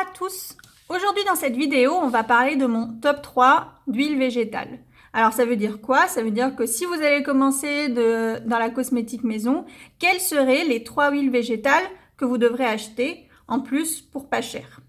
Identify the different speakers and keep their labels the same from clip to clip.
Speaker 1: à tous. Aujourd'hui dans cette vidéo, on va parler de mon top 3 d'huile végétale. Alors ça veut dire quoi? Ça veut dire que si vous allez commencer dans la cosmétique maison, quelles seraient les 3 huiles végétales que vous devrez acheter en plus pour pas cher?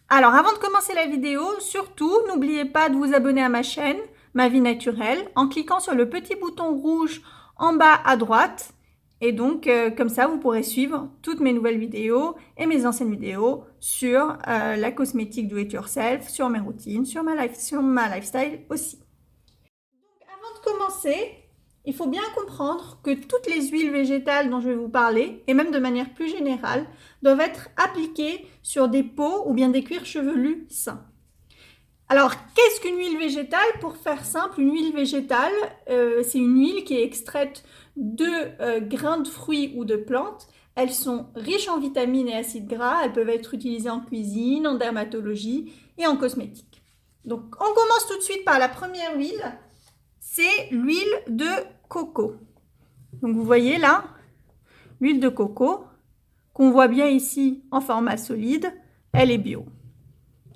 Speaker 1: Alors avant de commencer la vidéo, surtout n'oubliez pas de vous abonner à ma chaîne, Ma Vie Naturelle, en cliquant sur le petit bouton rouge en bas à droite. Et donc, comme ça, vous pourrez suivre toutes mes nouvelles vidéos et mes anciennes vidéos sur la cosmétique do it yourself, sur mes routines, sur ma lifestyle aussi. Donc, avant de commencer, il faut bien comprendre que toutes les huiles végétales dont je vais vous parler, et même de manière plus générale, doivent être appliquées sur des peaux ou bien des cuirs chevelus sains. Alors, qu'est-ce qu'une huile végétale? Pour faire simple, une huile végétale, c'est une huile qui est extraite de grains de fruits ou de plantes. Elles sont riches en vitamines et acides gras. Elles peuvent être utilisées en cuisine, en dermatologie et en cosmétique. Donc, on commence tout de suite par la première huile. C'est l'huile de coco. Donc, vous voyez là, l'huile de coco, qu'on voit bien ici en format solide, elle est bio.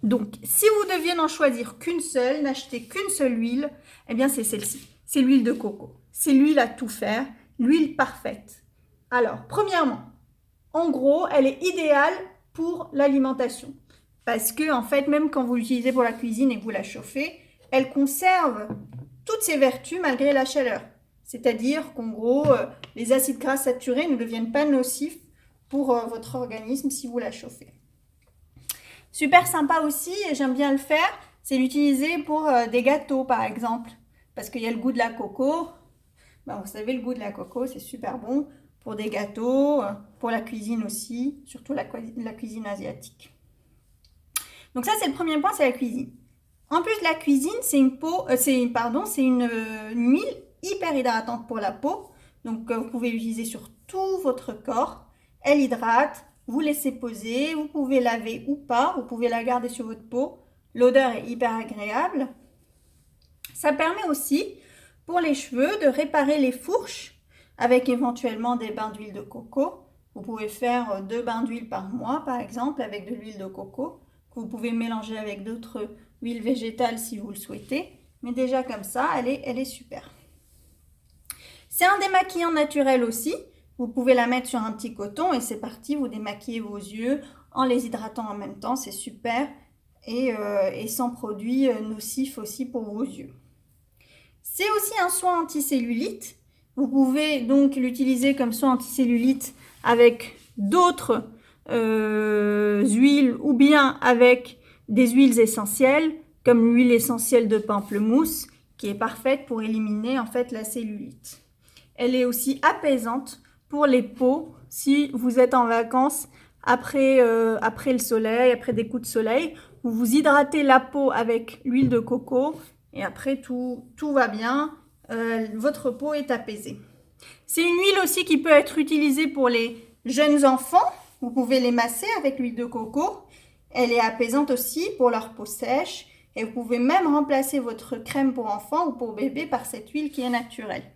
Speaker 1: Donc, si vous deviez n'en choisir qu'une seule, n'acheter qu'une seule huile, eh bien c'est celle-ci. C'est l'huile de coco. C'est l'huile à tout faire, l'huile parfaite. Alors, premièrement, en gros, elle est idéale pour l'alimentation. Parce que, en fait, même quand vous l'utilisez pour la cuisine et que vous la chauffez, elle conserve toutes ses vertus malgré la chaleur. C'est-à-dire qu'en gros, les acides gras saturés ne deviennent pas nocifs pour votre organisme si vous la chauffez. Super sympa aussi, et j'aime bien le faire, c'est l'utiliser pour des gâteaux par exemple. Parce qu'il y a le goût de la coco. Ben, vous savez, le goût de la coco, c'est super bon pour des gâteaux, pour la cuisine aussi, surtout la cuisine asiatique. Donc ça, c'est le premier point, c'est la cuisine. En plus de la cuisine, c'est une huile hyper hydratante pour la peau. Donc vous pouvez l'utiliser sur tout votre corps. Elle hydrate. Vous laissez poser, vous pouvez laver ou pas, vous pouvez la garder sur votre peau. L'odeur est hyper agréable. Ça permet aussi, pour les cheveux, de réparer les fourches avec éventuellement des bains d'huile de coco. Vous pouvez faire 2 bains d'huile par mois, par exemple, avec de l'huile de coco, que vous pouvez mélanger avec d'autres huiles végétales si vous le souhaitez. Mais déjà comme ça, elle est super. C'est un démaquillant naturel aussi. Vous pouvez la mettre sur un petit coton et c'est parti, vous démaquillez vos yeux en les hydratant en même temps, c'est super et sans produits nocifs aussi pour vos yeux. C'est aussi un soin anticellulite. Vous pouvez donc l'utiliser comme soin anticellulite avec d'autres huiles ou bien avec des huiles essentielles comme l'huile essentielle de pamplemousse qui est parfaite pour éliminer en fait la cellulite. Elle est aussi apaisante pour les peaux, si vous êtes en vacances après le soleil, après des coups de soleil, vous vous hydratez la peau avec l'huile de coco et après tout va bien, votre peau est apaisée. C'est une huile aussi qui peut être utilisée pour les jeunes enfants, vous pouvez les masser avec l'huile de coco, elle est apaisante aussi pour leur peau sèche et vous pouvez même remplacer votre crème pour enfants ou pour bébé par cette huile qui est naturelle.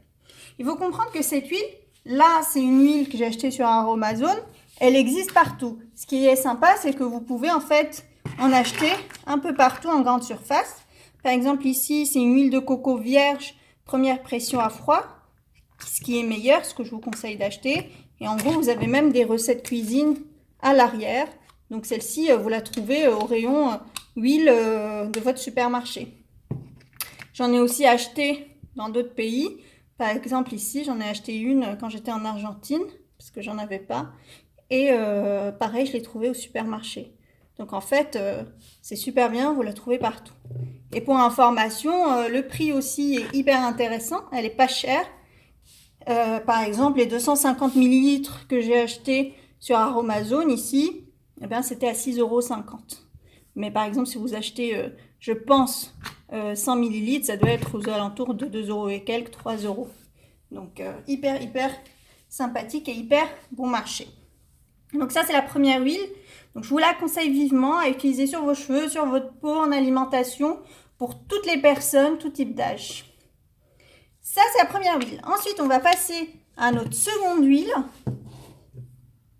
Speaker 1: Il faut comprendre que cette huile, là, c'est une huile que j'ai achetée sur Aromazone. Elle existe partout. Ce qui est sympa, c'est que vous pouvez en fait en acheter un peu partout en grande surface. Par exemple, ici, c'est une huile de coco vierge, première pression à froid, ce qui est meilleur, ce que je vous conseille d'acheter. Et en gros, vous avez même des recettes cuisine à l'arrière. Donc celle-ci, vous la trouvez au rayon huile de votre supermarché. J'en ai aussi acheté dans d'autres pays. Par exemple, ici, j'en ai acheté une quand j'étais en Argentine, parce que j'en avais pas. Et pareil, je l'ai trouvée au supermarché. Donc en fait, c'est super bien, vous la trouvez partout. Et pour information, le prix aussi est hyper intéressant, elle est pas chère. Par exemple, les 250 ml que j'ai acheté sur Aromazone ici, eh bien, c'était à 6,50 €. Mais par exemple, si vous achetez, je pense, 100 ml, ça doit être aux alentours de 2 € et quelques, 3 €. Donc, hyper sympathique et hyper bon marché. Donc ça, c'est la première huile. Donc, je vous la conseille vivement à utiliser sur vos cheveux, sur votre peau, en alimentation, pour toutes les personnes, tout type d'âge. Ça, c'est la première huile. Ensuite, on va passer à notre seconde huile,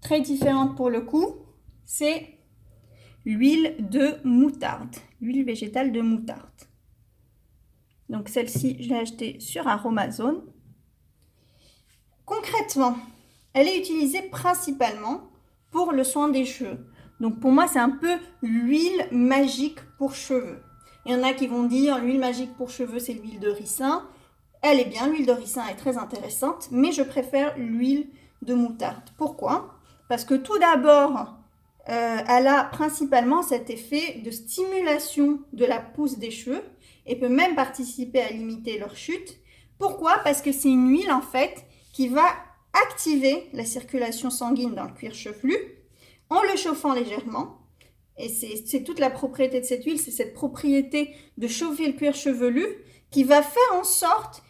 Speaker 1: très différente pour le coup. C'est l'huile de moutarde, l'huile végétale de moutarde. Donc celle-ci, je l'ai achetée sur Aromazone. Concrètement, elle est utilisée principalement pour le soin des cheveux. Donc pour moi, c'est un peu l'huile magique pour cheveux. Il y en a qui vont dire l'huile magique pour cheveux, c'est l'huile de ricin. Elle est bien, l'huile de ricin est très intéressante, mais je préfère l'huile de moutarde. Pourquoi? Parce que tout d'abord, elle a principalement cet effet de stimulation de la pousse des cheveux et peut même participer à limiter leur chute. Pourquoi? Parce que c'est une huile en fait qui va activer la circulation sanguine dans le cuir chevelu en le chauffant légèrement. Et c'est toute la propriété de cette huile, c'est cette propriété de chauffer le cuir chevelu qui va faire en sorte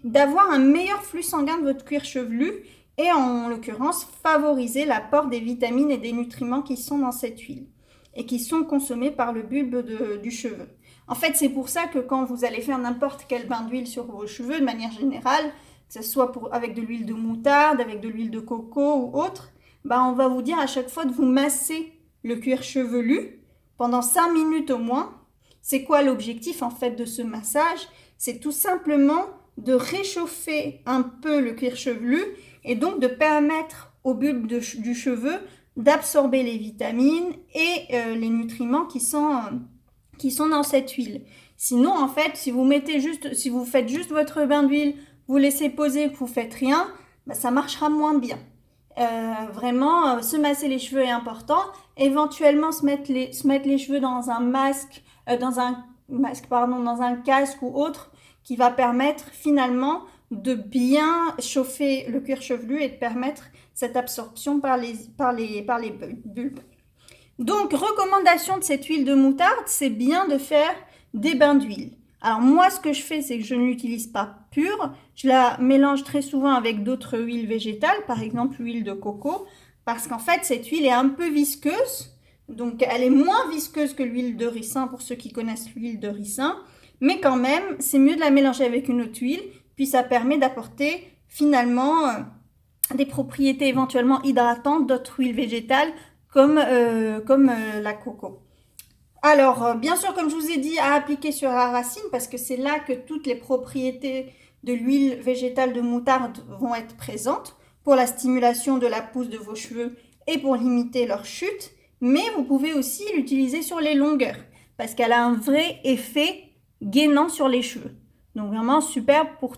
Speaker 1: d'avoir un meilleur flux sanguin de votre cuir chevelu et en l'occurrence favoriser l'apport des vitamines et des nutriments qui sont dans cette huile et qui sont consommés par le bulbe du cheveu. En fait, c'est pour ça que quand vous allez faire n'importe quel bain d'huile sur vos cheveux, de manière générale, que ce soit avec de l'huile de moutarde, avec de l'huile de coco ou autre, on va vous dire à chaque fois de vous masser le cuir chevelu pendant 5 minutes au moins. C'est quoi l'objectif en fait de ce massage? C'est tout simplement de réchauffer un peu le cuir chevelu et donc de permettre au bulbe du cheveu d'absorber les vitamines et les nutriments qui sont dans cette huile. Sinon, en fait, si vous faites juste votre bain d'huile, vous laissez poser, que vous faites rien, ça marchera moins bien. Vraiment, se masser les cheveux est important. Éventuellement, se mettre les cheveux dans un masque, dans un casque ou autre, qui va permettre finalement de bien chauffer le cuir chevelu et de permettre cette absorption par les bulbes. Donc, recommandation de cette huile de moutarde, c'est bien de faire des bains d'huile. Alors moi, ce que je fais, c'est que je ne l'utilise pas pure. Je la mélange très souvent avec d'autres huiles végétales, par exemple l'huile de coco, parce qu'en fait, cette huile est un peu visqueuse. Donc, elle est moins visqueuse que l'huile de ricin, pour ceux qui connaissent l'huile de ricin. Mais quand même, c'est mieux de la mélanger avec une autre huile, puis ça permet d'apporter finalement des propriétés éventuellement hydratantes d'autres huiles végétales, comme la coco. Alors, bien sûr, comme je vous ai dit, à appliquer sur la racine, parce que c'est là que toutes les propriétés de l'huile végétale de moutarde vont être présentes pour la stimulation de la pousse de vos cheveux et pour limiter leur chute. Mais vous pouvez aussi l'utiliser sur les longueurs, parce qu'elle a un vrai effet gainant sur les cheveux. Donc vraiment superbe pour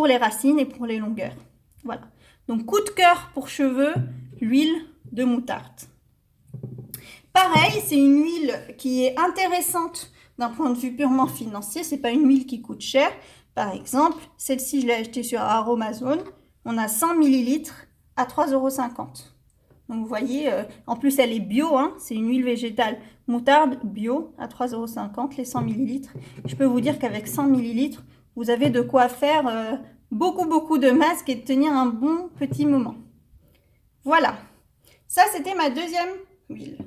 Speaker 1: les racines et pour les longueurs. Voilà. Donc coup de cœur pour cheveux, l'huile de moutarde. Pareil, c'est une huile qui est intéressante d'un point de vue purement financier. C'est pas une huile qui coûte cher. Par exemple, celle-ci, je l'ai achetée sur Aromazone. On a 100 ml à 3,50 €. Donc vous voyez, en plus elle est bio, hein, c'est une huile végétale moutarde bio à 3,50 € les 100 ml. Je peux vous dire qu'avec 100 ml, vous avez de quoi faire beaucoup de masques et de tenir un bon petit moment. Voilà, ça c'était ma deuxième huile.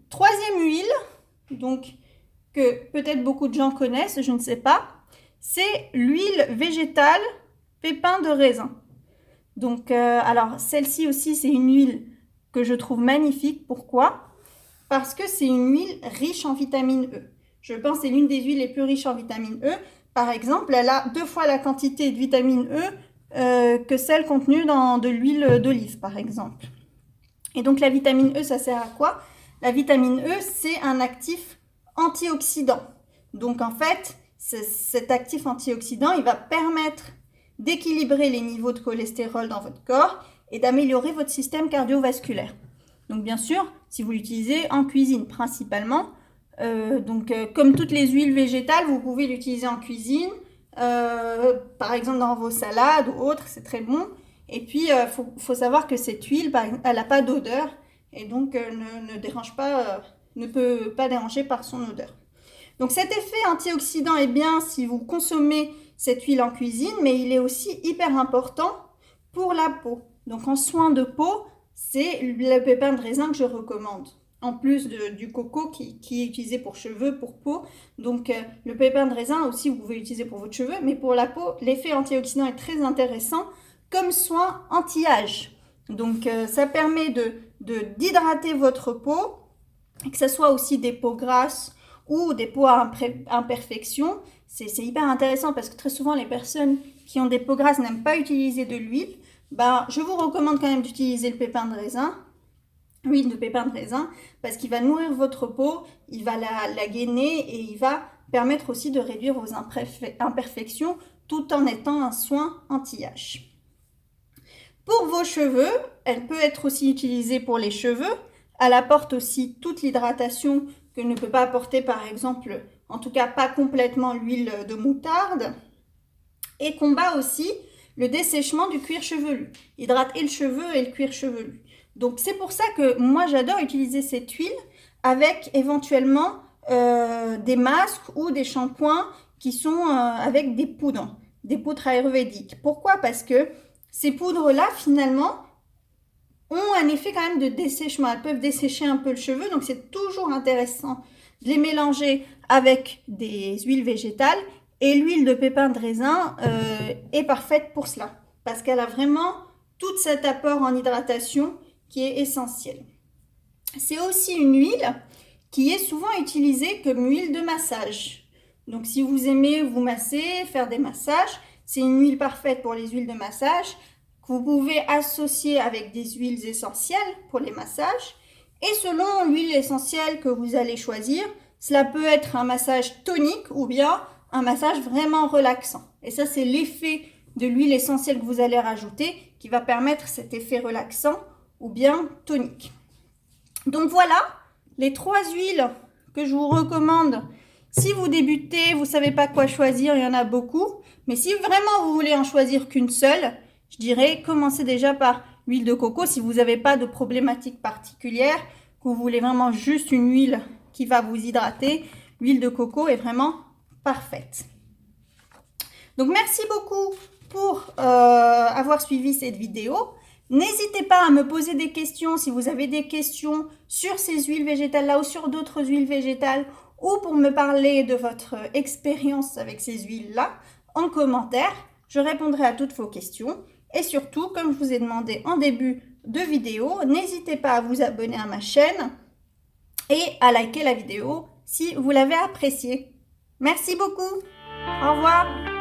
Speaker 1: Troisième huile, donc que peut-être beaucoup de gens connaissent, je ne sais pas, c'est l'huile végétale pépins de raisin. Donc alors celle-ci aussi c'est une huile que je trouve magnifique. Pourquoi? Parce que c'est une huile riche en vitamine E. Je pense que c'est l'une des huiles les plus riches en vitamine E. Par exemple, elle a 2 fois la quantité de vitamine E que celle contenue dans de l'huile d'olive, par exemple. Et donc la vitamine E, ça sert à quoi? La vitamine E, c'est un actif antioxydant. Donc en fait, cet actif antioxydant, il va permettre d'équilibrer les niveaux de cholestérol dans votre corps et d'améliorer votre système cardiovasculaire. Donc bien sûr, si vous l'utilisez en cuisine principalement, comme toutes les huiles végétales, vous pouvez l'utiliser en cuisine, par exemple dans vos salades ou autres, c'est très bon. Et puis, faut savoir que cette huile, elle n'a pas d'odeur et donc ne peut pas déranger par son odeur. Donc cet effet antioxydant est bien si vous consommez cette huile en cuisine, mais il est aussi hyper important pour la peau. Donc en soins de peau, c'est le pépin de raisin que je recommande. En plus du coco qui est utilisé pour cheveux, pour peau. Donc le pépin de raisin aussi, vous pouvez l'utiliser pour votre cheveux, mais pour la peau, l'effet antioxydant est très intéressant comme soin anti-âge. Donc ça permet d'hydrater votre peau que ce soit aussi des peaux grasses ou des peaux à imperfection. C'est hyper intéressant parce que très souvent les personnes qui ont des peaux grasses n'aiment pas utiliser de l'huile. Je vous recommande quand même d'utiliser le pépin de raisin, l'huile de pépin de raisin, parce qu'il va nourrir votre peau, il va la gainer et il va permettre aussi de réduire vos imperfections tout en étant un soin anti-âge. Pour vos cheveux, elle peut être aussi utilisée pour les cheveux. Elle apporte aussi toute l'hydratation que ne peut pas apporter par exemple, en tout cas pas complètement, l'huile de moutarde. Et combat aussi le dessèchement du cuir chevelu. Hydrate et le cheveu et le cuir chevelu. Donc c'est pour ça que moi j'adore utiliser cette huile avec éventuellement des masques ou des shampoings qui sont avec des poudres ayurvédiques. Pourquoi? Parce que ces poudres-là, finalement, ont un effet quand même de dessèchement. Elles peuvent dessécher un peu le cheveu, donc c'est toujours intéressant de les mélanger avec des huiles végétales. Et l'huile de pépin de raisin est parfaite pour cela, parce qu'elle a vraiment tout cet apport en hydratation qui est essentiel. C'est aussi une huile qui est souvent utilisée comme huile de massage. Donc si vous aimez vous masser, faire des massages, c'est une huile parfaite pour les huiles de massage que vous pouvez associer avec des huiles essentielles pour les massages. Et selon l'huile essentielle que vous allez choisir, cela peut être un massage tonique ou bien un massage vraiment relaxant. Et ça, c'est l'effet de l'huile essentielle que vous allez rajouter qui va permettre cet effet relaxant ou bien tonique. Donc voilà les 3 huiles que je vous recommande. Si vous débutez, vous ne savez pas quoi choisir, il y en a beaucoup. Mais si vraiment vous voulez en choisir qu'une seule, je dirais commencez déjà par l'huile de coco si vous n'avez pas de problématique particulière, que vous voulez vraiment juste une huile qui va vous hydrater. L'huile de coco est vraiment parfaite. Donc merci beaucoup pour avoir suivi cette vidéo. N'hésitez pas à me poser des questions si vous avez des questions sur ces huiles végétales-là ou sur d'autres huiles végétales ou pour me parler de votre expérience avec ces huiles-là en commentaire. Je répondrai à toutes vos questions. Et surtout, comme je vous ai demandé en début de vidéo, n'hésitez pas à vous abonner à ma chaîne et à liker la vidéo si vous l'avez appréciée. Merci beaucoup. Au revoir.